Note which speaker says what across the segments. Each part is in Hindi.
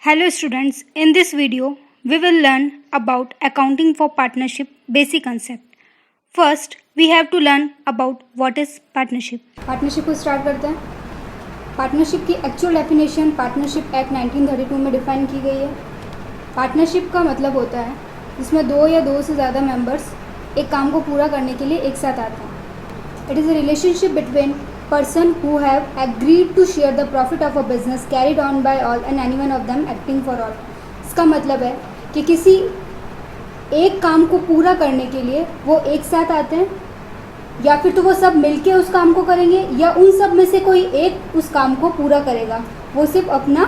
Speaker 1: Hello students, in this video we will learn about accounting for partnership basic concept. First, we have to learn about what is partnership.
Speaker 2: Partnership को स्टार्ट करते हैं। पार्टनरशिप की एक्चुअल डेफिनेशन पार्टनरशिप एक्ट 1932 में डिफाइन की गई है। पार्टनरशिप का मतलब होता है जिसमें दो या दो से ज़्यादा मेंबर्स एक काम को पूरा करने के लिए एक साथ आते हैं। It is a relationship between person who have agreed to share the profit of a business carried on by all and any one of them acting for all। इसका मतलब है कि किसी एक काम को पूरा करने के लिए वो एक साथ आते हैं, या फिर तो वो सब मिलके उस काम को करेंगे, या उन सब में से कोई एक उस काम को पूरा करेगा। वो सिर्फ अपना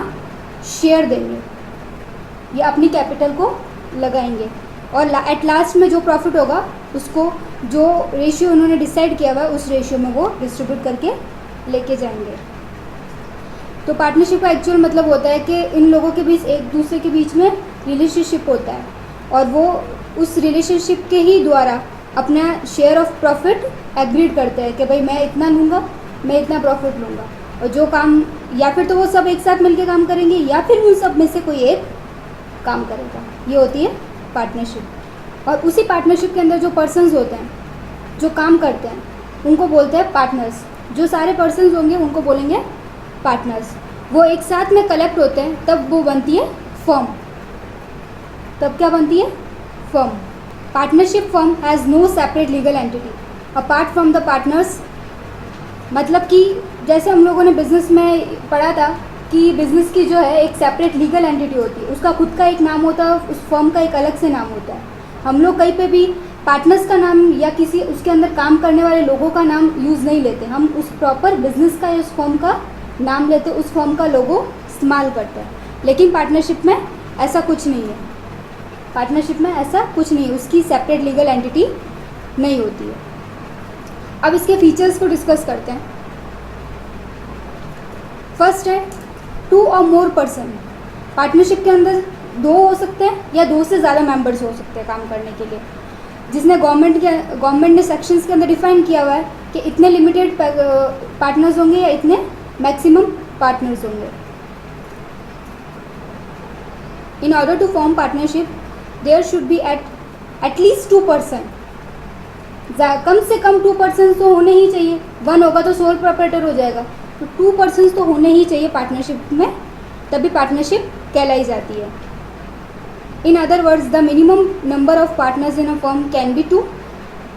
Speaker 2: शेयर देंगे या अपनी कैपिटल को लगाएंगे, और एट लास्ट में जो प्रॉफिट होगा उसको जो रेशियो उन्होंने डिसाइड किया हुआ है उस रेशियो में वो डिस्ट्रीब्यूट करके लेके जाएंगे। तो पार्टनरशिप का एक्चुअल मतलब होता है कि इन लोगों के बीच एक दूसरे के बीच में रिलेशनशिप होता है, और वो उस रिलेशनशिप के ही द्वारा अपना शेयर ऑफ प्रॉफिट एग्रीड करते हैं कि भाई मैं इतना लूँगा, मैं इतना प्रॉफिट लूँगा, और जो काम या फिर तो वो सब एक साथ मिलकर काम करेंगे या फिर उन सब में से कोई एक काम करेगा। ये होती है पार्टनरशिप। और उसी पार्टनरशिप के अंदर जो पर्सन्स होते हैं जो काम करते हैं उनको बोलते हैं पार्टनर्स। जो सारे पर्सन्स होंगे उनको बोलेंगे पार्टनर्स। वो एक साथ में कलेक्ट होते हैं तब वो बनती है फर्म। तब क्या बनती है? Firm. Partnership firm has no separate legal entity apart from the partners. मतलब कि जैसे हम लोगों ने बिजनेस में पढ़ा था कि बिजनेस की जो है एक सेपरेट लीगल एंटिटी होती है, उसका खुद का एक नाम होता है, उस फर्म का एक अलग से नाम होता है। हम लोग कहीं पे भी पार्टनर्स का नाम या किसी उसके अंदर काम करने वाले लोगों का नाम यूज़ नहीं लेते, हम उस प्रॉपर बिजनेस का या उस फर्म का नाम लेते, उस फर्म का लोगो इस्तेमाल करते हैं। लेकिन पार्टनरशिप में ऐसा कुछ नहीं है। पार्टनरशिप में ऐसा कुछ नहीं है, उसकी सेपरेट लीगल एंटिटी नहीं होती है। अब इसके फीचर्स को डिस्कस करते हैं। फर्स्ट है टू और मोर पर्सन। पार्टनरशिप के अंदर दो हो सकते हैं या दो से ज़्यादा मेंबर्स हो सकते हैं काम करने के लिए, जिसने गवर्नमेंट ने सेक्शंस के अंदर डिफाइन किया हुआ है कि इतने लिमिटेड पार्टनर्स होंगे या इतने मैक्सिमम पार्टनर्स होंगे। In order to form partnership there should be at least 2 person. कम से कम 2 पर्सन तो होने ही चाहिए। 1 होगा तो सोल प्रोप्राइटर हो जाएगा, तो 2 पर्सन तो होने ही चाहिए पार्टनरशिप में, तभी पार्टनरशिप कहलाई जाती है। In other words, the minimum number of partners in a firm can be 2.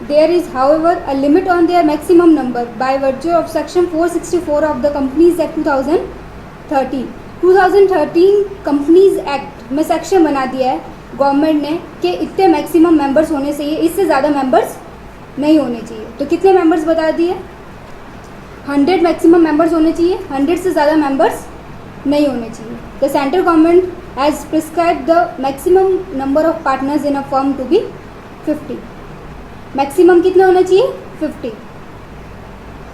Speaker 2: There is, however, a limit on their maximum number by virtue of Section 464 of the Companies Act 2013. 2013 Companies Act में सेक्शन बना दिया है गवर्नमेंट ने कि इतने मैक्सिमम मेंबर्स होने चाहिए, इससे ज़्यादा मेंबर्स नहीं होने चाहिए। तो कितने मेंबर्स बता दिए? 100 मैक्सिमम मेंबर्स होने चाहिए, 100 से ज़्यादा मेंबर्स नहीं होने चाहिए। The central government has prescribed the maximum number of partners in a firm to be 50. Maximum कितना होना चाहिए? 50।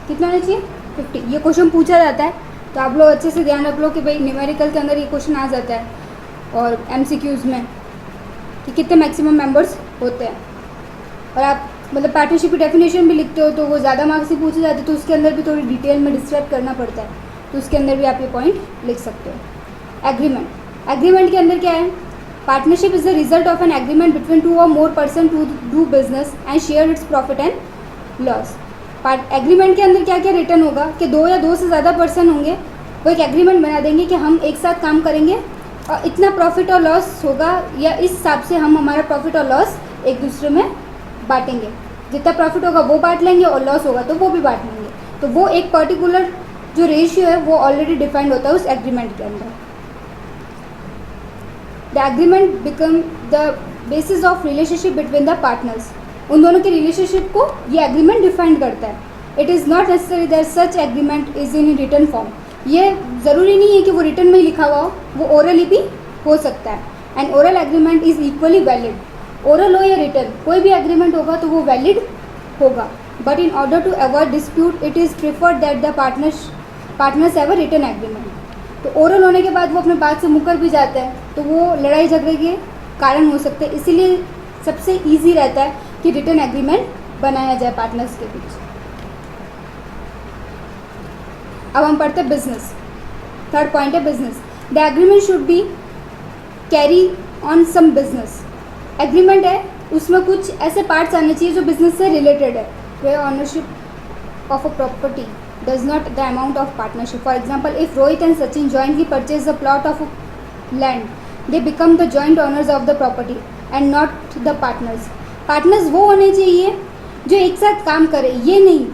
Speaker 2: कितना होना चाहिए? 50। ये क्वेश्चन पूछा जाता है, तो आप लोग अच्छे से ध्यान रख लो कि भाई न्यूमेरिकल के अंदर ये क्वेश्चन आ जाता है, और MCQs में कि कितने मैक्सिमम मेंबर्स होते हैं। और आप मतलब पार्टनरशिप की डेफिनेशन भी लिखते हो तो वो ज़्यादा मार्क्स से पूछे जाते हैं, तो उसके अंदर भी थोड़ी डिटेल में डिस्क्राइब करना पड़ता है, तो उसके अंदर भी आप ये पॉइंट लिख सकते हो। एग्रीमेंट। एग्रीमेंट के अंदर क्या है? Partnership is the result of an agreement between 2 और more person to do business and share its profit and loss. Agreement के अंदर क्या क्या रिटर्न होगा कि 2 या 2 से ज़्यादा पर्सन होंगे, वो एक एग्रीमेंट बना देंगे कि हम एक साथ काम करेंगे और इतना प्रॉफिट और लॉस होगा, या इस हिसाब से हम हमारा प्रॉफिट और लॉस एक दूसरे में बांटेंगे। जितना प्रॉफिट होगा वो बांट लेंगे और लॉस होगा तो वो भी बांट लेंगे। तो वो एक पर्टिकुलर जो रेशियो है वो ऑलरेडी डिफाइंड होता है उस एग्रीमेंट के अंदर। The agreement become the basis of relationship between the partners. उन दोनों के रिलेशनशिप को ये एग्रीमेंट डिफाइन करता है। It is not necessary that such agreement is in written form. ये ज़रूरी नहीं है कि वो रिटन में ही लिखा हुआ हो, वो ओरली भी हो सकता है। And oral agreement is equally valid. Oral हो या रिटन, कोई भी एग्रीमेंट होगा तो वो वैलिड होगा। But in order to avoid dispute it is preferred that the partners have a written agreement. तो ओरल होने के बाद वो अपने बात से मुकर भी जाते हैं तो वो लड़ाई झगड़े के कारण हो सकते हैं, इसीलिए सबसे ईजी रहता है कि रिटन एग्रीमेंट बनाया जाए पार्टनर्स के बीच। अब हम पढ़ते हैं बिजनेस। थर्ड पॉइंट है business. The agreement should be carry on some business. Agreement है, उसमें कुछ ऐसे पार्ट्स आने चाहिए जो बिजनेस से रिलेटेड है। वे ownership of a property does not the amount of partnership. For example, if Rohit and Sachin jointly purchase a plot of land, they become the joint owners of the property and not the partners. Partners वो होने चाहिए जो एक साथ काम करे, ये नहीं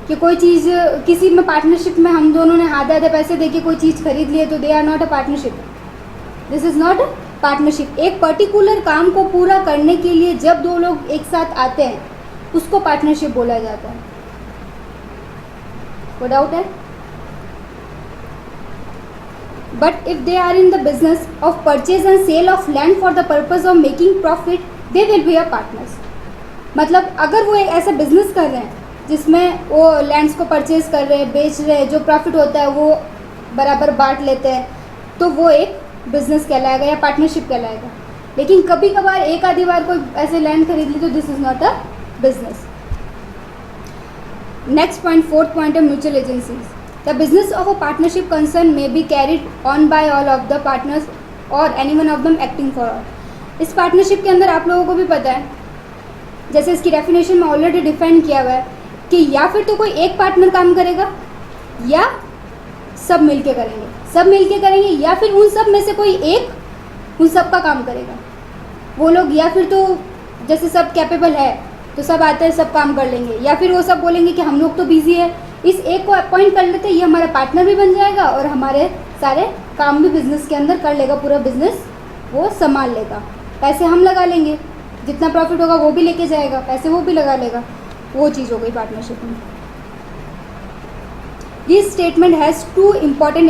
Speaker 2: कि कोई चीज़ किसी में पार्टनरशिप में हम दोनों ने आधे आधे पैसे देके कोई चीज़ खरीद ली है तो they are not a partnership. This is not a partnership. एक पर्टिकुलर काम को पूरा करने के लिए जब दो लोग एक साथ आते हैं उसको पार्टनरशिप बोला जाता है। कोई डाउट है? But if they are in the business of purchase and sale of land for the purpose of making profit, they will be a partners. मतलब अगर वो एक ऐसा बिजनेस कर रहे हैं जिसमें वो लैंड्स को परचेज कर रहे हैं, बेच रहे हैं, जो प्रॉफिट होता है वो बराबर बांट लेते हैं, तो वो एक बिजनेस कहलाएगा या पार्टनरशिप कहलाएगा। लेकिन कभी कभार एक आधी बार कोई ऐसे लैंड खरीद ली तो this is not a business. Next point, fourth point है mutual agencies. The business of a partnership concern may be carried on by all of the partners or any one of them acting for all. इस पार्टनरशिप के अंदर आप लोगों को भी पता है, जैसे इसकी डेफिनेशन में ऑलरेडी डिफाइन किया हुआ है कि या फिर तो कोई एक पार्टनर काम करेगा या सब मिलके करेंगे, या फिर उन सब में से कोई एक उन सब का काम करेगा। वो लोग या फिर तो जैसे सब कैपेबल है तो सब आते हैं सब काम कर लेंगे, या फिर वो सब बोलेंगे कि हम लोग तो बिजी है, इस एक को अपॉइंट कर लेते हैं, ये हमारा पार्टनर भी बन जाएगा और हमारे सारे काम भी बिजनेस के अंदर कर लेगा, पूरा बिजनेस वो संभाल लेगा। पैसे हम लगा लेंगे, जितना प्रॉफिट होगा वो भी लेके जाएगा, पैसे वो भी लगा लेगा। वो चीज़ हो गई पार्टनरशिप में। This statement has two important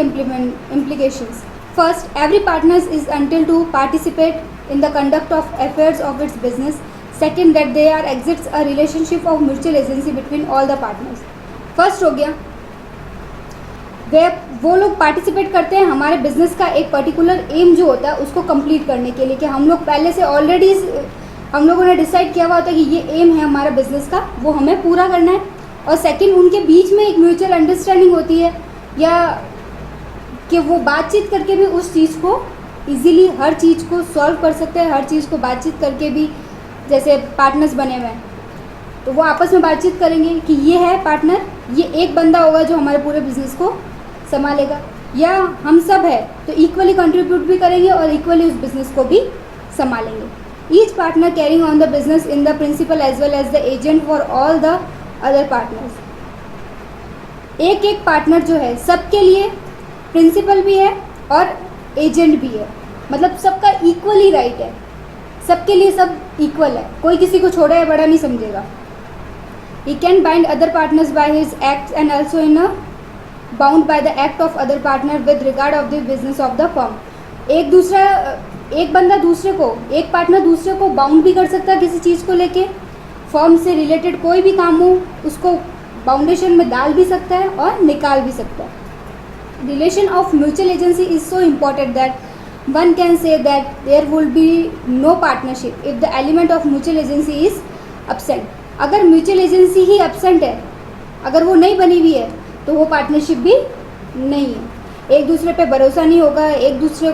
Speaker 2: implications. First, every partner is entitled to participate in the conduct of affairs of its business. Second, that there exists a relationship of mutual agency between all the partners. First हो गया, वे वो लोग पार्टिसिपेट करते हैं हमारे बिजनेस का एक पर्टिकुलर एम जो होता है उसको कंप्लीट करने के लिए, कि हम लोग पहले से ऑलरेडी हम लोगों ने डिसाइड किया हुआ होता है कि ये एम है हमारा बिजनेस का, वो हमें पूरा करना है। और सेकंड, उनके बीच में एक म्यूचुअल अंडरस्टैंडिंग होती है, या कि वो बातचीत करके भी उस चीज़ को इजीली हर चीज़ को सॉल्व कर सकते हैं, हर चीज़ को बातचीत करके भी, जैसे पार्टनर्स बने हुए हैं तो वो आपस में बातचीत करेंगे कि ये है पार्टनर, ये एक बंदा होगा जो हमारे पूरे बिजनेस को संभालेगा, या हम सब है तो इक्वली कंट्रीब्यूट भी करेंगे और इक्वली उस बिजनेस को भी संभालेंगे। Each partner carrying on the business in the principal as well as the agent for all the other partners. एक एक पार्टनर जो है सबके लिए प्रिंसिपल भी है और एजेंट भी है, मतलब सबका इक्वली राइट है, सबके लिए सब इक्वल है, कोई किसी को छोटा या बड़ा नहीं समझेगा। He can bind other partners by his acts and also in a bound by the act of other partner with regard of the business of the firm. एक बंदा दूसरे को, एक पार्टनर दूसरे को बाउंड भी कर सकता है किसी चीज़ को लेके, फर्म से रिलेटेड कोई भी काम हो उसको बाउंडेशन में डाल भी सकता है और निकाल भी सकता है। Relation of mutual agency is so important that one can say that there will be no partnership if the element of mutual agency is absent. अगर म्यूचुअल एजेंसी ही एब्सेंट है, अगर वो नहीं बनी हुई है तो वो पार्टनरशिप भी नहीं है। एक दूसरे पे भरोसा नहीं होगा, एक दूसरे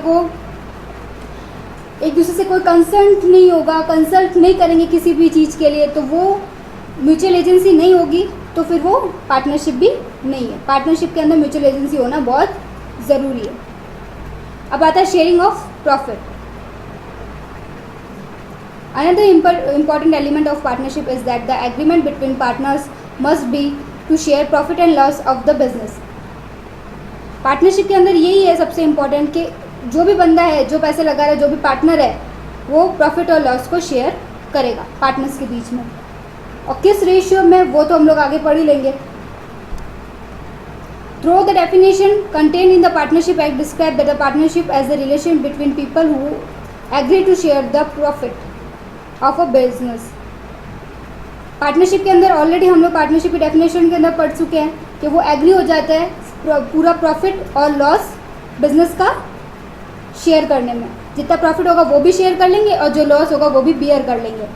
Speaker 2: से कोई कंसल्ट नहीं होगा, कंसल्ट नहीं करेंगे किसी भी चीज़ के लिए, तो वो म्यूचुअल एजेंसी नहीं होगी, तो फिर वो पार्टनरशिप भी नहीं है। पार्टनरशिप के अंदर म्यूचुअल एजेंसी होना बहुत ज़रूरी है। अब आता है sharing of profit. Another important element of partnership is that the agreement between partners must be to share profit and loss of the business. Partnership के अंदर यही है सबसे इम्पोर्टेंट कि जो भी बंदा है, जो पैसे लगा रहा है, जो भी पार्टनर है, वो प्रॉफिट और लॉस को शेयर करेगा पार्टनर्स के बीच में। और किस रेशियो में वो तो हम लोग आगे पढ़ ही लेंगे। Through the definition contained in the Partnership Act describe that the partnership as a relation between people who agree to share the profit of a business. Partnership के अंदर ऑलरेडी हम लोग पार्टनरशिप की डेफिनेशन के अंदर पढ़ चुके हैं कि वो एग्री हो जाता है पूरा प्रॉफिट और लॉस बिजनेस का शेयर करने में। जितना प्रॉफिट होगा वो भी शेयर कर लेंगे और जो लॉस होगा वो भी बियर कर लेंगे।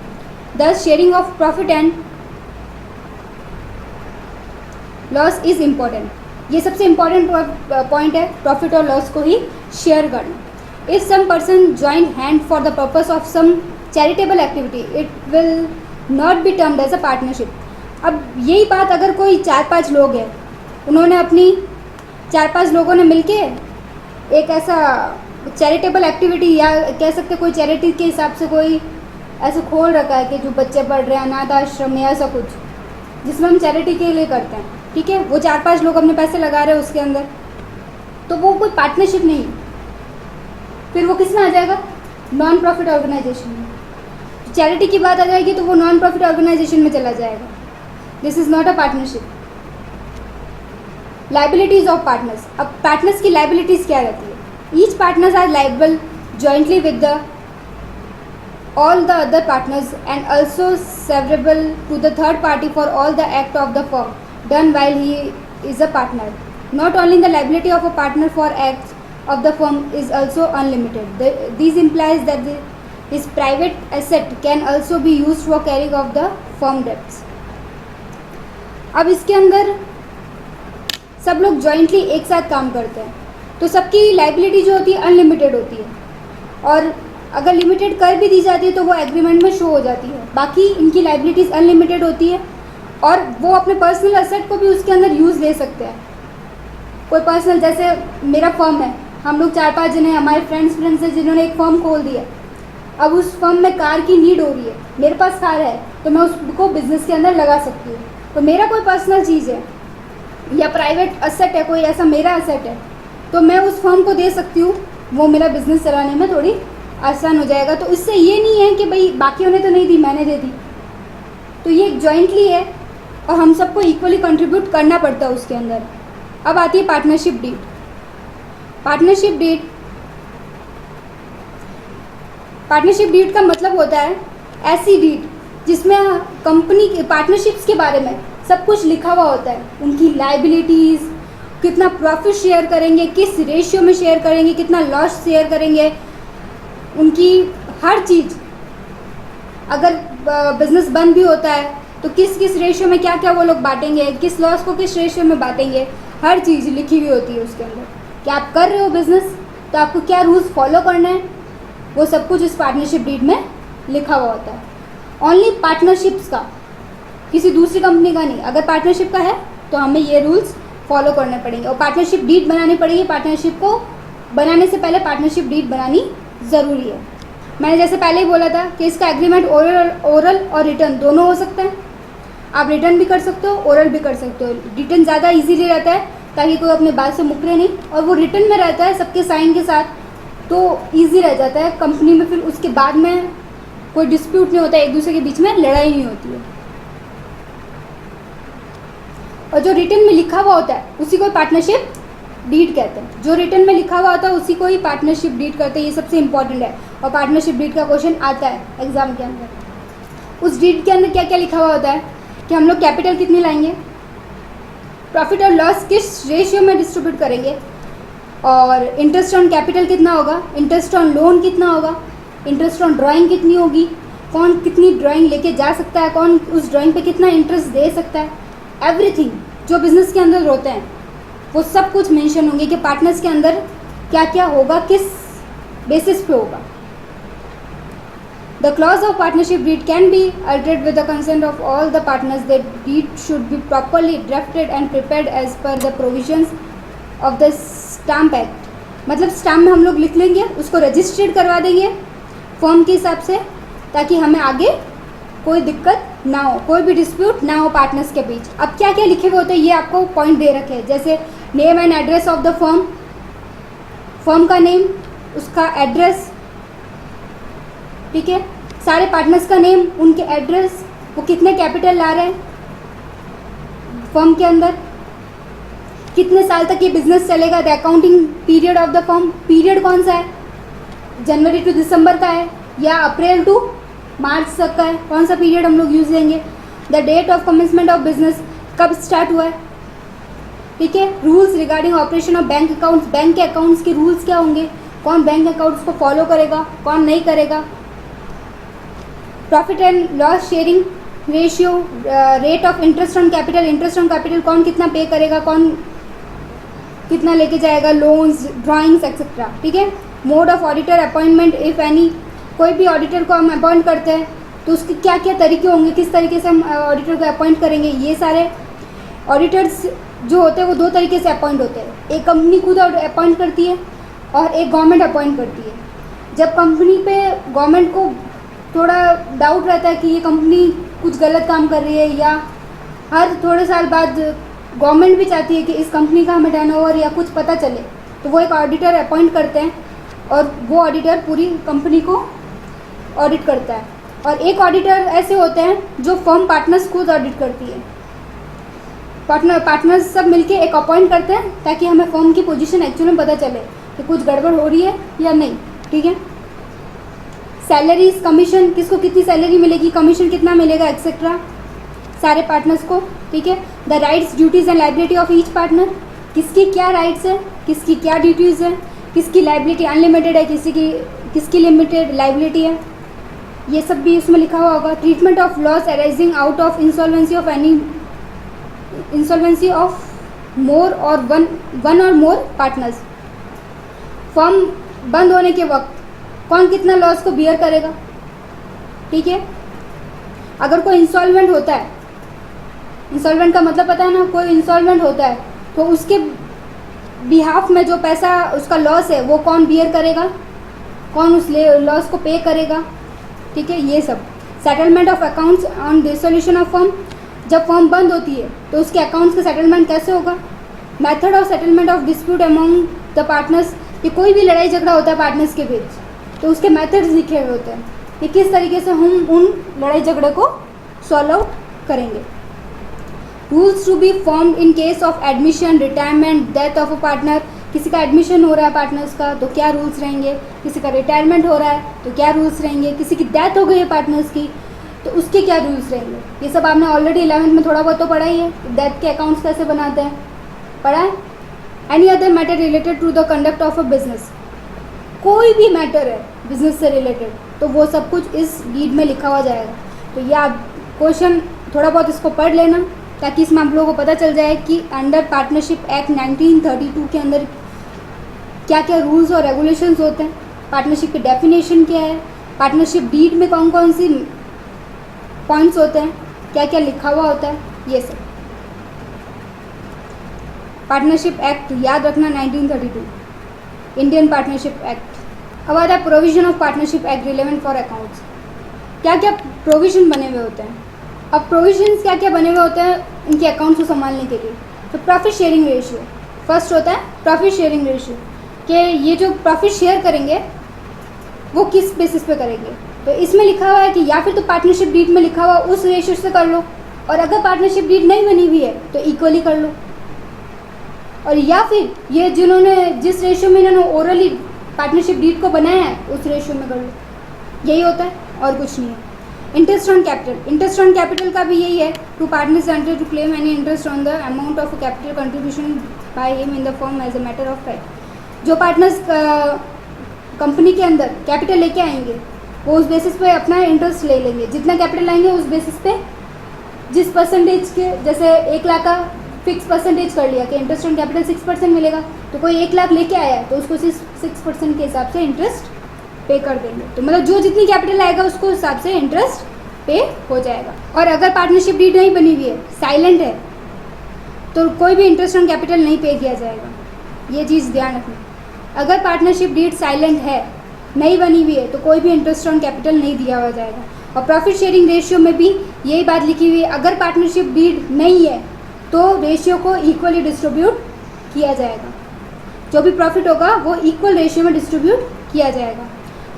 Speaker 2: दस sharing of profit and loss is important. ये सबसे इम्पॉर्टेंट पॉइंट है, प्रॉफिट और लॉस को ही शेयर करना। If some person join hand for the purpose of some charitable activity, it will not be termed as a partnership. अब यही बात अगर कोई 4-5 लोग हैं, उन्होंने अपनी 4-5 लोगों ने मिलके एक ऐसा चैरिटेबल एक्टिविटी या कह सकते कोई चैरिटी के हिसाब से कोई ऐसा खोल रखा है कि जो बच्चे पढ़ रहे हैं, अनाथ आश्रम या ऐसा कुछ, जिसमें हम चैरिटी के लिए करते हैं, ठीक है, वो 4-5 लोग अपने पैसे लगा रहे हैं उसके अंदर, तो वो कोई पार्टनरशिप नहीं। फिर वो किस में आ जाएगा? नॉन प्रॉफिट ऑर्गेनाइजेशन में। चैरिटी की बात आ जाएगी तो वो नॉन प्रॉफिट ऑर्गेनाइजेशन में चला जाएगा। This is not a partnership. Liabilities of partners. अब पार्टनर्स की लाइबिलिटीज़ क्या रहती है? Each partners are liable jointly with the all the other partners and also severable to the third party for all the act of the firm done while he is a partner. Not only the liability of a partner for acts of the firm is also unlimited. These implies that his private asset can also be used for carrying of the firm debts. अब इसके अंदर सब लोग जॉइंटली एक साथ काम करते हैं तो सबकी लाइबिलिटी जो होती है अनलिमिटेड होती है, और अगर लिमिटेड कर भी दी जाती है तो वो एग्रीमेंट में शो हो जाती है। बाकी इनकी लाइबिलिटीज़ अनलिमिटेड होती है और वो अपने पर्सनल एसेट को भी उसके अंदर यूज़ ले सकते हैं। कोई पर्सनल, जैसे मेरा फर्म है, हम लोग 4-5 जने हमारे फ्रेंड्स हैं जिन्होंने एक फर्म खोल दिया। अब उस फर्म में कार की नीड हो रही है, मेरे पास कार है तो मैं उसको बिज़नेस के अंदर लगा सकती हूँ। तो मेरा कोई पर्सनल चीज़ है या प्राइवेट एसेट है, कोई ऐसा मेरा एसेट है, तो मैं उस फर्म को दे सकती हूँ, वो मेरा बिज़नेस चलाने में थोड़ी आसान हो जाएगा। तो इससे ये नहीं है कि भाई बाकियों ने तो नहीं दी, मैंने दे दी। तो ये जॉइंटली है और हम सबको इक्वली कंट्रीब्यूट करना पड़ता है उसके अंदर। अब आती है पार्टनरशिप डीड। पार्टनरशिप डीड का मतलब होता है ऐसी डीड जिसमें कंपनी के पार्टनरशिप्स के बारे में सब कुछ लिखा हुआ होता है। उनकी लाइबिलिटीज़, कितना प्रॉफिट शेयर करेंगे, किस रेशियो में शेयर करेंगे, कितना लॉस शेयर करेंगे, उनकी हर चीज़। अगर बिज़नेस बंद भी होता है तो किस किस रेशियो में क्या क्या वो लोग बांटेंगे, किस लॉस को किस रेशियो में बांटेंगे, हर चीज़ लिखी हुई होती है उसके अंदर। कि आप कर रहे हो बिज़नेस तो आपको क्या रूल्स फॉलो करना है, वो सब कुछ इस पार्टनरशिप डीड में लिखा हुआ होता है। ओनली पार्टनरशिप्स का, किसी दूसरी कंपनी का नहीं। अगर पार्टनरशिप का है तो हमें ये रूल्स फॉलो करने पड़ेंगे और पार्टनरशिप डीड बनानी पड़ेगी। पार्टनरशिप को बनाने से पहले पार्टनरशिप डीड बनानी ज़रूरी है। मैंने जैसे पहले ही बोला था कि इसका एग्रीमेंट ओरल और रिटर्न दोनों हो सकता है। आप रिटर्न भी कर सकते हो, ओरल भी कर सकते हो। रिटर्न ज़्यादा इजीली रहता है ताकि कोई अपने बात से मुकरे नहीं, और वो रिटर्न में रहता है सबके साइन के साथ, तो ईजी रह जाता है कंपनी में। फिर उसके बाद में कोई डिस्प्यूट नहीं होता है, एक दूसरे के बीच में लड़ाई नहीं होती है। और जो रिटर्न में लिखा हुआ होता है उसी को पार्टनरशिप डीड कहते हैं। जो रिटर्न में लिखा हुआ होता है उसी को ही पार्टनरशिप डीड करते हैं। ये सबसे इंपॉर्टेंट है और पार्टनरशिप डीड का क्वेश्चन आता है एग्जाम के अंदर। उस डीड के अंदर क्या क्या लिखा हुआ होता है कि हम लोग कैपिटल कितनी लाएंगे, प्रॉफिट और लॉस किस रेशियो में डिस्ट्रीब्यूट करेंगे, और इंटरेस्ट ऑन कैपिटल कितना होगा, इंटरेस्ट ऑन लोन कितना होगा, इंटरेस्ट ऑन ड्राइंग कितनी होगी, कौन कितनी ड्राइंग लेके जा सकता है, कौन उस ड्राइंग पे कितना इंटरेस्ट दे सकता है। एवरीथिंग जो बिज़नेस के अंदर होते हैं वो सब कुछ मेंशन होंगे कि पार्टनर्स के अंदर क्या क्या होगा, किस बेसिस पे होगा। The clause of partnership deed can be altered with the consent of all the partners. The deed should be properly drafted and prepared as per the provisions of the stamp act. मतलब स्टाम्प में हम लोग लिख लेंगे, उसको रजिस्टर्ड करवा देंगे फॉर्म के हिसाब से, ताकि हमें आगे कोई दिक्कत ना हो, कोई भी डिस्प्यूट ना हो पार्टनर्स के बीच। अब क्या क्या लिखे हुए होते हैं ये आपको पॉइंट दे रखे हैं, जैसे name and address of the firm, firm का नेम, उसका एड्रेस, ठीक है, सारे पार्टनर्स का नेम, उनके एड्रेस, वो कितने कैपिटल ला रहे हैं फर्म के अंदर, कितने साल तक ये बिजनेस चलेगा, the accounting period of the firm, period कौन सा है, जनवरी टू दिसंबर का है या अप्रैल टू मार्च तक का है, कौन सा पीरियड हम लोग यूज़ लेंगे, the date of commencement of business, कब स्टार्ट हुआ है, ठीक है, rules regarding operation of bank accounts, bank के अकाउंट्स के रूल्स क्या होंगे, कौन बैंक अकाउंट्स को फॉलो करेगा, कौन नहीं करेगा, profit and loss sharing ratio, rate of interest on capital, interest on capital कौन कितना पे करेगा, कौन कितना लेके जाएगा, लोन्स, ड्राइंग्स एक्सेट्रा, ठीक है। Mode of auditor appointment if any, कोई भी ऑडिटर को हम अपॉइंट करते हैं तो उसके क्या क्या तरीके होंगे, किस तरीके से हम ऑडिटर को अपॉइंट करेंगे। ये सारे ऑडिटर्स जो होते हैं वो दो तरीके से अपॉइंट होते हैं, एक कंपनी खुद अपॉइंट करती है और एक गवर्नमेंट अपॉइंट करती है। जब कंपनी पे गवर्नमेंट को थोड़ा डाउट रहता है कि ये कंपनी कुछ गलत काम कर रही है, या हर थोड़े साल बाद गवर्नमेंट भी चाहती है कि इस कंपनी का हमें टर्नओवर या कुछ पता चले, तो वो एक ऑडिटर अपॉइंट करते हैं और वो ऑडिटर पूरी कंपनी को ऑडिट करता है। और एक ऑडिटर ऐसे होते हैं जो फर्म पार्टनर्स खुद ऑडिट करती है। पार्टनर्स सब मिलके एक अपॉइंट करते हैं ताकि हमें फर्म की पोजीशन एक्चुअली में पता चले कि कुछ गड़बड़ हो रही है या नहीं। ठीक है। सैलरीज, कमीशन, किसको कितनी सैलरी मिलेगी, कमीशन कितना मिलेगा, एक्सेट्रा, सारे पार्टनर्स को। ठीक है। The rights, duties and liability of each partner, किसकी क्या राइट्स है, किसकी क्या ड्यूटीज़ है, किसकी लाइबिलिटी अनलिमिटेड है, किसकी लिमिटेड लाइबिलिटी है, ये सब भी उसमें लिखा हुआ होगा। Treatment of loss arising out of insolvency of any insolvency of more और वन और मोर पार्टनर्स, फर्म बंद होने के वक्त कौन कितना लॉस को बियर करेगा। ठीक है। अगर कोई इंसॉल्वेंट होता है, इंसॉल्वेंट का मतलब पता है ना, कोई इंसॉल्वेंट होता है तो उसके बिहाफ में जो पैसा उसका लॉस है वो कौन बियर करेगा, कौन उस लॉस को पे करेगा। ठीक है। ये सब settlement of accounts on dissolution of firm, जब फर्म बंद होती है तो उसके अकाउंट्स का सेटलमेंट कैसे होगा। Method of settlement of dispute among the partners, ये कोई भी लड़ाई झगड़ा होता है पार्टनर्स के बीच तो उसके मेथड्स लिखे हुए होते हैं कि किस तरीके से हम उन लड़ाई झगड़े को सॉल्व आउट करेंगे। Rules to be formed in case of admission, retirement, death of a partner, किसी का एडमिशन हो रहा है पार्टनर्स का तो क्या रूल्स रहेंगे, किसी का रिटायरमेंट हो रहा है तो क्या रूल्स रहेंगे, किसी की डेथ हो गई है पार्टनर्स की तो उसके क्या रूल्स रहेंगे। ये सब आपने ऑलरेडी 11th में थोड़ा बहुत तो पढ़ा ही है, डेथ के अकाउंट्स कैसे बनाते हैं, पढ़ा है। Any other matter related to the conduct of a business, कोई भी मैटर है बिजनेस से रिलेटेड तो वो सब कुछ इस डीड में लिखा हुआ जाएगा। तो ये आप क्वेश्चन थोड़ा बहुत इसको पढ़ लेना ताकि इसमें आप लोगों को पता चल जाए कि अंडर पार्टनरशिप एक्ट 1932 के अंदर क्या क्या रूल्स और रेगुलेशंस होते हैं, पार्टनरशिप की डेफिनेशन क्या है, पार्टनरशिप डीड में कौन कौन सी पॉइंट्स होते हैं, क्या क्या लिखा हुआ होता है, ये सब। पार्टनरशिप एक्ट याद रखना 1932, इंडियन पार्टनरशिप एक्ट। अब आता है provision of partnership act relevant for accounts, क्या क्या प्रोविजन बने हुए होते हैं। अब प्रोविजंस क्या क्या बने हुए होते हैं इनके अकाउंट्स को संभालने के लिए। तो प्रॉफिट शेयरिंग रेशियो फर्स्ट होता है, प्रॉफिट शेयरिंग रेशियो कि ये जो प्रॉफिट शेयर करेंगे वो किस बेसिस पे करेंगे। तो इसमें लिखा हुआ है कि या फिर तो पार्टनरशिप डीड में लिखा हुआ उस रेशियो से कर लो, और अगर पार्टनरशिप डीड नहीं बनी हुई है तो इक्वली कर लो, और या फिर ये जिन्होंने जिस रेशियो में इन्होंने ओरली पार्टनरशिप डीड को बनाया है उस रेशियो में कर लो। यही होता है और कुछ नहीं है। Interest on capital, interest on capital का भी यही है, two partners enter to claim any interest on the amount of capital contribution by him in the firm as a matter of fact. जो पार्टनर्स कंपनी के अंदर कैपिटल लेके आएंगे वो उस बेसिस पे अपना इंटरेस्ट ले लेंगे, जितना कैपिटल लाएंगे उस बेसिस पे जिस परसेंटेज के, जैसे 1 लाख का फिक्स परसेंटेज कर लिया कि इंटरेस्ट ऑन कैपिटल 6% मिलेगा, तो कोई 1 लाख लेके आया है तो उसको 6% के हिसाब से इंटरेस्ट पे कर देंगे। तो मतलब जो जितनी कैपिटल आएगा उसको हिसाब से इंटरेस्ट पे हो जाएगा। और अगर पार्टनरशिप डीड नहीं बनी हुई है, साइलेंट है, तो कोई भी इंटरेस्ट ऑन कैपिटल नहीं पे किया जाएगा। ये चीज़ ध्यान रखना। अगर पार्टनरशिप डीड साइलेंट है, नहीं बनी हुई है, तो कोई भी इंटरेस्ट ऑन कैपिटल नहीं दिया हुआ जाएगा। और प्रॉफिट शेयरिंग रेशियो में भी यही बात लिखी हुई है, अगर पार्टनरशिप डीड नहीं है तो रेशियो को इक्वली डिस्ट्रीब्यूट किया जाएगा, जो भी प्रॉफिट होगा वो इक्वल रेशियो में डिस्ट्रीब्यूट किया जाएगा।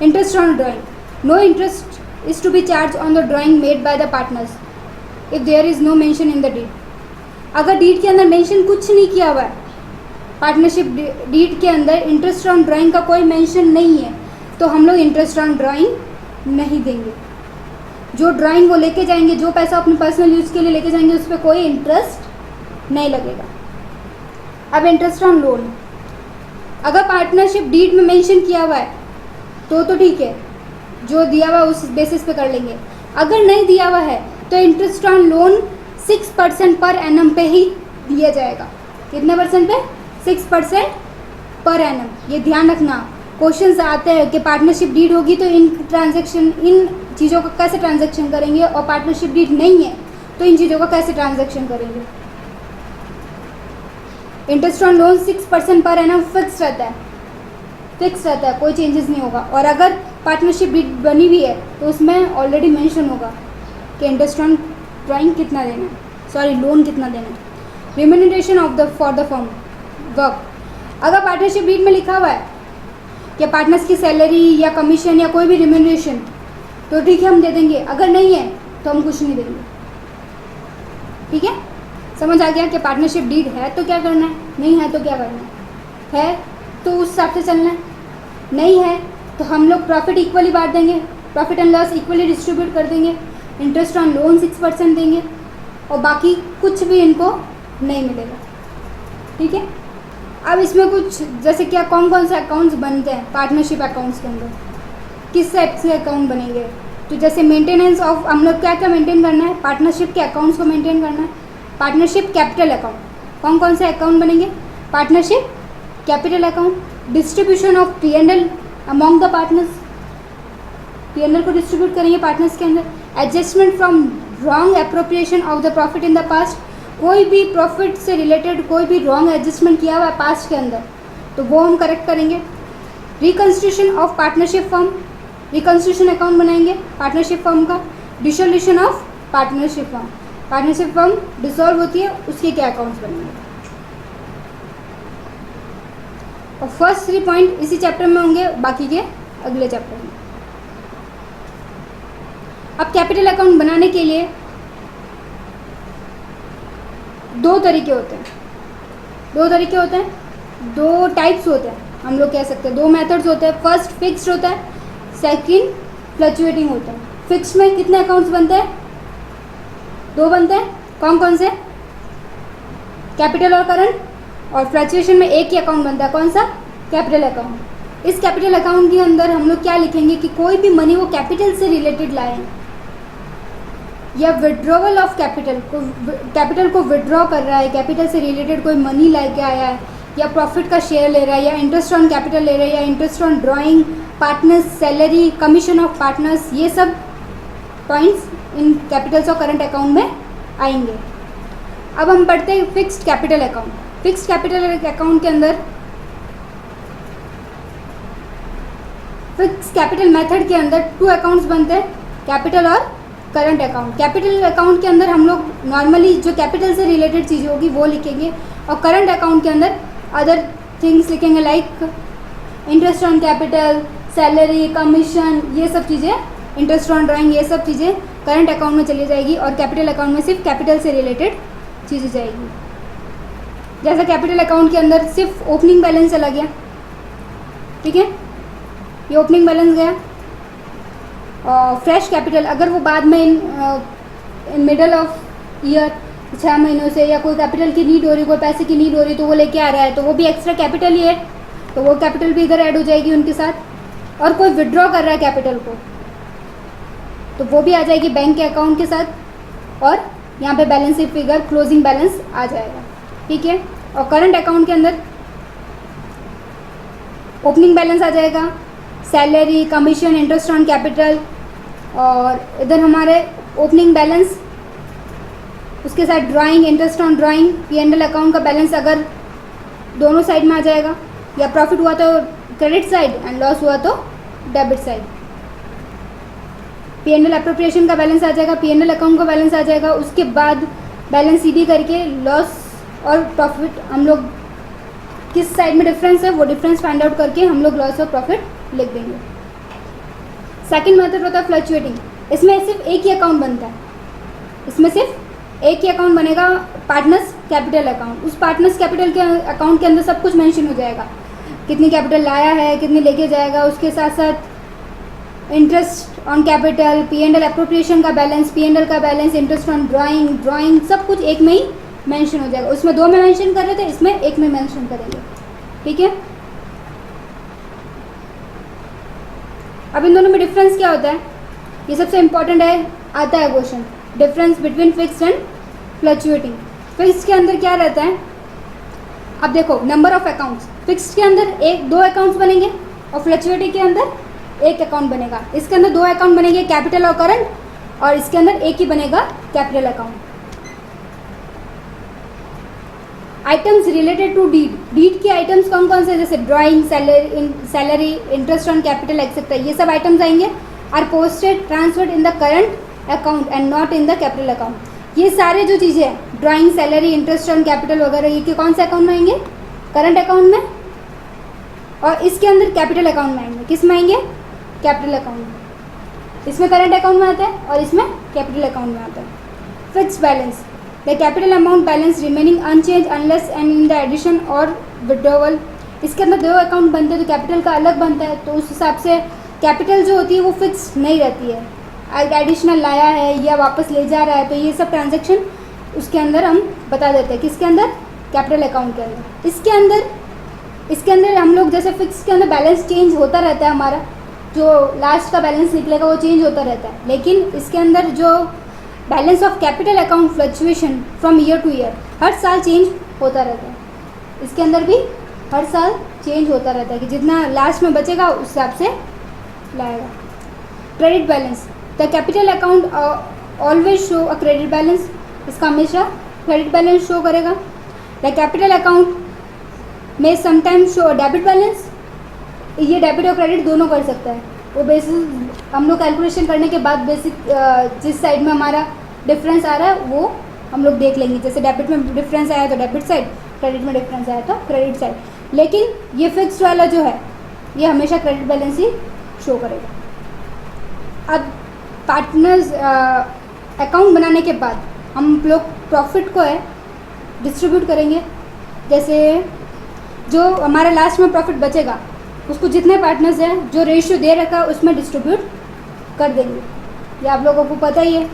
Speaker 2: Interest on drawing, no interest is to be charge on the drawing made by the partners if there is no mention in the deed. अगर डीड के अंदर मेंशन कुछ नहीं किया हुआ है, पार्टनरशिप डीड के अंदर इंटरेस्ट ऑन ड्राइंग का कोई मेंशन नहीं है, तो हम लोग इंटरेस्ट ऑन ड्राइंग नहीं देंगे। जो ड्राइंग वो लेके जाएंगे, जो पैसा अपने पर्सनल यूज़ के लिए लेके जाएंगे, उस पर कोई इंटरेस्ट नहीं लगेगा। अब इंटरेस्ट ऑन लोन, अगर पार्टनरशिप डीड में मेंशन किया हुआ है तो ठीक है, जो दिया हुआ उस बेसिस पे कर लेंगे। अगर नहीं दिया हुआ है तो interest on loan 6% per annum पे ही दिया जाएगा। कितने परसेंट पे? 6% पर एनम। ये ध्यान रखना, क्वेश्चंस आते हैं कि पार्टनरशिप डीड होगी तो इन चीज़ों का कैसे ट्रांजैक्शन करेंगे, और पार्टनरशिप डीड नहीं है तो इन चीज़ों का कैसे ट्रांजैक्शन करेंगे। Interest on loan 6% per annum fix रहता है, कोई चेंजेस नहीं होगा। और अगर पार्टनरशिप डीड बनी हुई है तो उसमें ऑलरेडी मेंशन होगा कि इंटरेस्ट ऑन ड्राइंग कितना देना है, लोन कितना देना है। Remuneration for the firm work, अगर पार्टनरशिप डीड में लिखा हुआ है कि पार्टनर्स की सैलरी या कमीशन या कोई भी रिम्यूनरेशन, तो ठीक है हम दे देंगे, अगर नहीं है तो हम कुछ नहीं देंगे। ठीक है, समझ आ गया कि पार्टनरशिप डीड है तो क्या करना है, नहीं है तो क्या करना है तो उस हिसाब से चलना है, नहीं है तो हम लोग प्रॉफिट इक्वली बांट देंगे, profit and loss equally distribute कर देंगे, इंटरेस्ट ऑन लोन 6% देंगे और बाकी कुछ भी इनको नहीं मिलेगा। ठीक है, अब इसमें कुछ जैसे क्या कौन से अकाउंट्स बनते हैं पार्टनरशिप अकाउंट्स के अंदर, किस टाइप से अकाउंट बनेंगे, तो जैसे मेंटेनेंस ऑफ, हम लोग क्या मेंटेन करना है, पार्टनरशिप के अकाउंट्स को मेंटेन करना है। पार्टनरशिप कैपिटल अकाउंट, कौन से अकाउंट बनेंगे, partnership capital account, distribution of P&L among the partners, P&L को डिस्ट्रीब्यूट करेंगे पार्टनर्स के अंदर। Adjustment from wrong appropriation of the profit in the past, कोई भी प्रॉफिट से रिलेटेड कोई भी रॉन्ग एडजस्टमेंट किया हुआ है पास्ट के अंदर तो वो हम करेक्ट करेंगे। Reconstitution of partnership firm, reconstitution account बनाएंगे पार्टनरशिप फर्म का। Dissolution of partnership firm, partnership firm dissolve होती है उसके क्या अकाउंट्स बनेंगे। और फर्स्ट 3 पॉइंट इसी चैप्टर में होंगे, बाकी के अगले चैप्टर में। अब कैपिटल अकाउंट बनाने के लिए 2 तरीके होते हैं, 2 टाइप्स होते हैं, हम लोग कह सकते हैं 2 मेथड्स होते हैं। फर्स्ट फिक्स्ड होता है, सेकंड फ्लक्चुएटिंग होता है। फिक्स्ड में कितने अकाउंट्स बनते हैं, 2 बनते हैं, कौन से, कैपिटल और करंट। और फ्लक्चुएशन में एक ही अकाउंट बनता है, कौन सा, कैपिटल अकाउंट। इस कैपिटल अकाउंट के अंदर हम लोग क्या लिखेंगे कि कोई भी मनी वो कैपिटल से रिलेटेड लाए या विड्रॉवल ऑफ कैपिटल को विड्रॉ कर रहा है, कैपिटल से रिलेटेड कोई मनी लेके आया है, या प्रॉफिट का शेयर ले रहा है, या इंटरेस्ट ऑन कैपिटल ले रहा है, या interest on drawing, partners salary, commission of partners, ये सब पॉइंट्स इन कैपिटल्स और करंट अकाउंट में आएंगे। अब हम पढ़ते हैं fixed capital account. Fixed capital account के अंदर फिक्स कैपिटल मेथड के अंदर 2 अकाउंट्स बनते हैं, कैपिटल और करंट अकाउंट। कैपिटल अकाउंट के अंदर हम लोग नॉर्मली जो कैपिटल से रिलेटेड चीज़ें होगी वो लिखेंगे, और करंट अकाउंट के अंदर अदर थिंग्स लिखेंगे like interest on capital, salary, commission, ये सब चीज़ें, इंटरेस्ट ऑन ड्राइंग, ये सब चीज़ें करंट अकाउंट में चली जाएगी, और कैपिटल अकाउंट में सिर्फ कैपिटल से रिलेटेड चीज़ें जाएगी। जैसा कैपिटल अकाउंट के अंदर सिर्फ ओपनिंग बैलेंस चला गया, ठीक है, ये ओपनिंग बैलेंस गया। और फ्रेश कैपिटल अगर वो बाद में इन मिडल ऑफ ईयर 6 महीनों से या कोई कैपिटल की नीड हो रही, कोई पैसे की नीड हो रही तो वो लेके आ रहा है, तो वो भी एक्स्ट्रा कैपिटल ही है, तो वो कैपिटल भी इधर ऐड हो जाएगी उनके साथ। और कोई विड्रॉ कर रहा है कैपिटल को तो वो भी आ जाएगी बैंक के अकाउंट के साथ, और यहाँ पे balance sheet figure closing balance आ जाएगा, ठीक है। और करंट अकाउंट के अंदर ओपनिंग बैलेंस आ जाएगा, salary, commission, interest on capital, और इधर हमारे ओपनिंग बैलेंस, उसके साथ drawing, interest on drawing, P&L account का बैलेंस अगर दोनों साइड में आ जाएगा, या प्रॉफिट हुआ तो क्रेडिट साइड एंड लॉस हुआ तो डेबिट साइड। P&L एप्रोप्रिएशन का बैलेंस आ जाएगा, P&L अकाउंट का बैलेंस आ जाएगा, उसके बाद बैलेंस सीडी करके लॉस और प्रॉफिट हम लोग किस साइड में डिफरेंस है वो डिफरेंस फाइंड आउट करके हम लोग लॉस और प्रॉफिट लिख देंगे। सेकंड मेथड होता है फ्लक्चुएटिंग, इसमें सिर्फ एक ही अकाउंट बनता है, इसमें सिर्फ एक ही अकाउंट बनेगा, पार्टनर्स कैपिटल अकाउंट। उस पार्टनर्स कैपिटल के अकाउंट के अंदर सब कुछ मेंशन हो जाएगा, कितनी कैपिटल लाया है, कितनी लेके जाएगा, उसके साथ साथ interest on capital, P&L appropriation का बैलेंस, P&L का बैलेंस, इंटरेस्ट ऑन ड्राइंग सब कुछ एक में ही मेंशन हो जाएगा। उसमें 2 में मेंशन कर रहे थे, इसमें एक में मेंशन करेंगे, ठीक है। अब इन दोनों में डिफरेंस क्या होता है, ये सबसे इंपॉर्टेंट है, आता है question, difference between fixed and fluctuating. Fixed के अंदर क्या रहता है, अब देखो नंबर ऑफ अकाउंट्स, फिक्स्ड के अंदर 1-2 अकाउंट्स बनेंगे और फ्लक्चुएटिंग के अंदर एक अकाउंट बनेगा। इसके अंदर दो अकाउंट बनेंगे, कैपिटल और करंट, और इसके अंदर एक ही बनेगा capital account. Items related to deed, deed के आइटम्स कौन कौन से, जैसे drawing, salary, interest on capital etcetera, ये सब आइटम्स आएंगे। Are posted transferred in the current account and not in the capital account. ये सारे जो चीज़ें हैं, drawing, salary, interest on capital वगैरह, ये कौन से अकाउंट में आएंगे, करंट अकाउंट में, और इसके अंदर कैपिटल अकाउंट में आएंगे। किस में आएंगे, कैपिटल अकाउंट में। इसमें करंट अकाउंट में आता है और इसमें कैपिटल अकाउंट में आता है। Fixed balance, the capital amount balance remaining unchange unless and in the addition और विड्रॉवल। इसके अंदर दो अकाउंट बनते हैं, तो कैपिटल का अलग बनता है, तो उस हिसाब से कैपिटल जो होती है वो फिक्स नहीं रहती है। एडिशनल लाया है या वापस ले जा रहा है, तो ये सब ट्रांजैक्शन उसके अंदर हम बता देते हैं। किसके अंदर, कैपिटल अकाउंट के अंदर। इसके अंदर हम लोग जैसे फिक्स के अंदर बैलेंस चेंज होता रहता है, हमारा जो लास्ट का बैलेंस निकलेगा वो चेंज होता रहता है, लेकिन इसके अंदर जो balance of capital account fluctuation from year to year, हर साल चेंज होता रहता है। इसके अंदर भी हर साल चेंज होता रहता है कि जितना लास्ट में बचेगा उस हिसाब से लाएगा। Credit balance, the capital account always show a credit balance, इसका हमेशा क्रेडिट बैलेंस शो करेगा। द कैपिटल अकाउंट में समटाइम्स शो डेबिट बैलेंस, ये डेबिट और क्रेडिट दोनों कर सकता है। वो बेसिस हम लोग कैलकुलेशन करने के बाद बेसिक जिस साइड में हमारा डिफरेंस आ रहा है वो हम लोग देख लेंगे। जैसे डेबिट में डिफरेंस आया तो डेबिट साइड, क्रेडिट में डिफरेंस आया तो क्रेडिट साइड, लेकिन ये फिक्स्ड वाला जो है ये हमेशा क्रेडिट बैलेंस ही शो करेगा। अब पार्टनर्स अकाउंट बनाने के बाद हम लोग प्रॉफिट को है डिस्ट्रीब्यूट करेंगे। जैसे जो हमारा लास्ट में प्रॉफिट बचेगा उसको जितने पार्टनर्स हैं जो रेशियो दे रखा है उसमें डिस्ट्रीब्यूट कर देंगे, ये आप लोगों को पता ही है।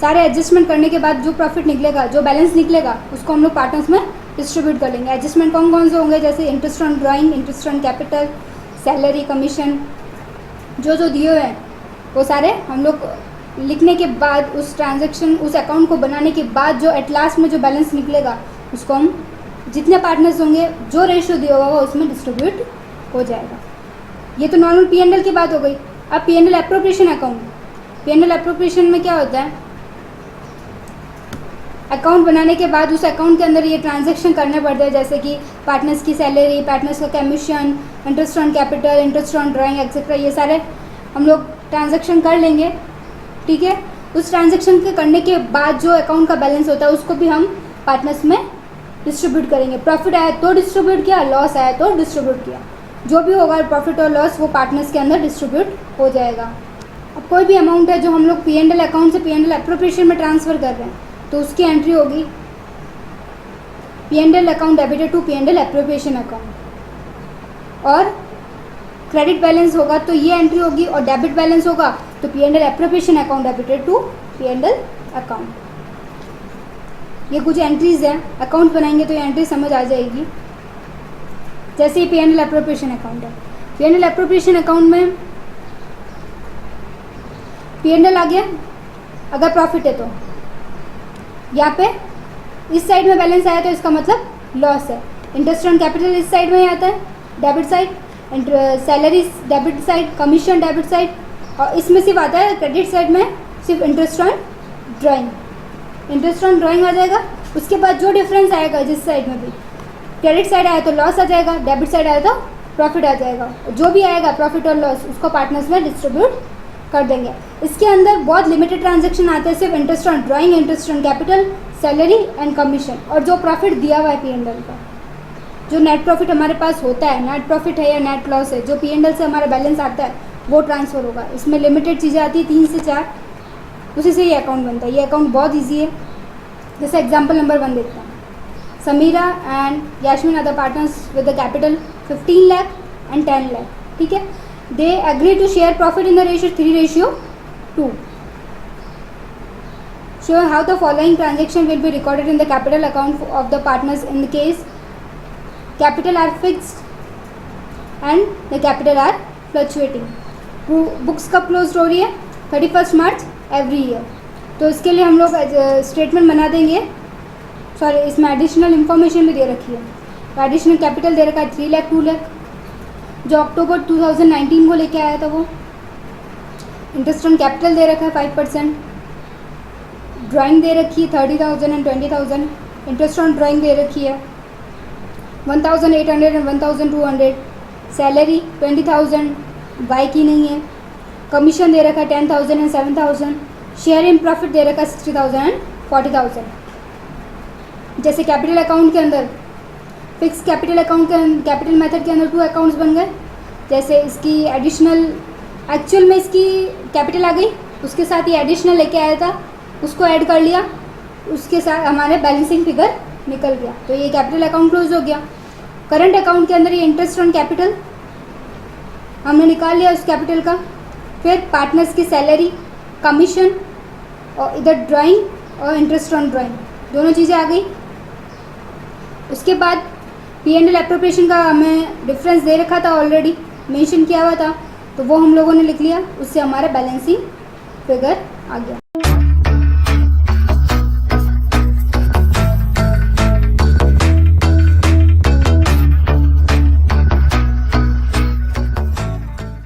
Speaker 2: सारे एडजस्टमेंट करने के बाद जो प्रॉफिट निकलेगा, जो बैलेंस निकलेगा, उसको हम लोग पार्टनर्स में डिस्ट्रीब्यूट कर लेंगे। एडजस्टमेंट कौन कौन से होंगे, जैसे interest on drawing, interest on capital, salary, commission, जो जो दिए हुए हैं वो सारे हम लोग लिखने के बाद उस ट्रांजैक्शन, उस अकाउंट को बनाने के बाद जो एट लास्ट में जो बैलेंस निकलेगा उसको हम जितने पार्टनर्स होंगे जो रेशियो दिया होगा उसमें डिस्ट्रीब्यूट हो जाएगा। ये तो नॉर्मल P&L की बात हो गई। अब P&L appropriation account, P&L appropriation में क्या होता है, अकाउंट बनाने के बाद उस अकाउंट के अंदर ये ट्रांजैक्शन करने पड़ते हैं, जैसे कि पार्टनर्स की सैलरी, पार्टनर्स का commission, interest on capital, interest on drawing etcetera, ये सारे हम लोग ट्रांजैक्शन कर लेंगे। ठीक है, उस ट्रांजैक्शन के करने के बाद जो अकाउंट का बैलेंस होता है उसको भी हम पार्टनर्स में डिस्ट्रीब्यूट करेंगे। प्रॉफिट आया तो डिस्ट्रीब्यूट किया, लॉस आया तो डिस्ट्रीब्यूट किया, जो भी होगा प्रॉफिट और लॉस वो पार्टनर्स के अंदर डिस्ट्रीब्यूट हो जाएगा। अब कोई भी अमाउंट है जो हम लोग P&L अकाउंट से P&L एप्रोप्रिएशन में ट्रांसफ़र कर रहे हैं तो उसकी एंट्री होगी P&L account debited to P&L appropriation account, और क्रेडिट बैलेंस होगा तो ये एंट्री होगी, और डेबिट बैलेंस होगा तो P&L appropriation account debited to P&L account. ये कुछ एंट्रीज हैं, अकाउंट बनाएंगे तो ये एंट्री समझ आ जाएगी। जैसे ये P&L एप्रोप्रिएशन अकाउंट है, P&L एप्रोप्रिएशन अकाउंट में P&L आ गया, अगर प्रॉफिट है तो यहाँ पे इस साइड में बैलेंस आया तो इसका मतलब लॉस है। इंटरेस्ट ऑन कैपिटल इस साइड में ही आता है, debit side, salary debit side, commission debit side, और इसमें सिर्फ आता है क्रेडिट साइड में सिर्फ interest on drawing, interest on drawing आ जाएगा। उसके बाद जो डिफरेंस आएगा जिस साइड में भी, क्रेडिट साइड आया तो लॉस आ जाएगा, डेबिट साइड आया तो प्रॉफिट आ जाएगा, जो भी आएगा प्रॉफिट और लॉस उसको पार्टनर्स में डिस्ट्रीब्यूट कर देंगे। इसके अंदर बहुत लिमिटेड ट्रांजैक्शन आते हैं, सिर्फ interest on drawing, interest on capital, salary and commission, और जो प्रॉफिट दिया हुआ है P&L का, जो नेट प्रॉफिट हमारे पास होता है, नेट प्रॉफिट है या नेट लॉस है, जो P&L से हमारा बैलेंस आता है वो ट्रांसफ़र होगा। इसमें लिमिटेड चीज़ें आती हैं 3 से 4, उसी से ये अकाउंट बनता है। ये अकाउंट बहुत ईजी है। जैसे एग्जाम्पल नंबर 1 देखते हैं। Samira and Yasmin are the partners with the capital 15 lakh and 10 lakh. ठीक है, they agree to share profit in the ratio 3:2. Show how the following transaction will be recorded in the capital account of the partners in the case capital are fixed and the capital are fluctuating. Books कब क्लोज हो रही है? 31 मार्च एवरी ईयर। तो इसके लिए हम लोग स्टेटमेंट बना देंगे। सॉरी, इसमें एडिशनल इन्फॉर्मेशन भी दे रखी है। तो एडिशनल कैपिटल दे रखा है 3 लाख 2 लाख, जो अक्टूबर 2019 को लेके आया था वो। इंटरेस्ट ऑन कैपिटल दे रखा है 5%, ड्राइंग दे रखी है 30,000 एंड 20,000, इंटरेस्ट ऑन ड्राइंग दे रखी है 1,800 एंड 1,200, सैलरी 20,000 बाई की नहीं है, कमीशन दे रखा है 10,000 एंड 7,000, शेयर इन प्रॉफिट दे रखा है 60,000 एंड 40,000। जैसे कैपिटल अकाउंट के अंदर फिक्स कैपिटल अकाउंट के कैपिटल मेथड के अंदर 2 अकाउंट्स बन गए। जैसे इसकी एडिशनल एक्चुअल में इसकी कैपिटल आ गई, उसके साथ ये एडिशनल लेके आया था, उसको ऐड कर लिया, उसके साथ हमारे बैलेंसिंग फिगर निकल गया, तो ये कैपिटल अकाउंट क्लोज हो गया। करंट अकाउंट के अंदर ये इंटरेस्ट ऑन कैपिटल हमने निकाल लिया उस कैपिटल का, फिर पार्टनर्स की सैलरी, कमीशन और इधर ड्राइंग और इंटरेस्ट ऑन ड्राइंग दोनों चीज़ें आ गई। उसके बाद P&L एप्रोप्रिएशन का हमें डिफरेंस दे रखा था, ऑलरेडी मेंशन किया हुआ था, तो वो हम लोगों ने लिख लिया, उससे हमारा बैलेंसिंग फिगर आ गया।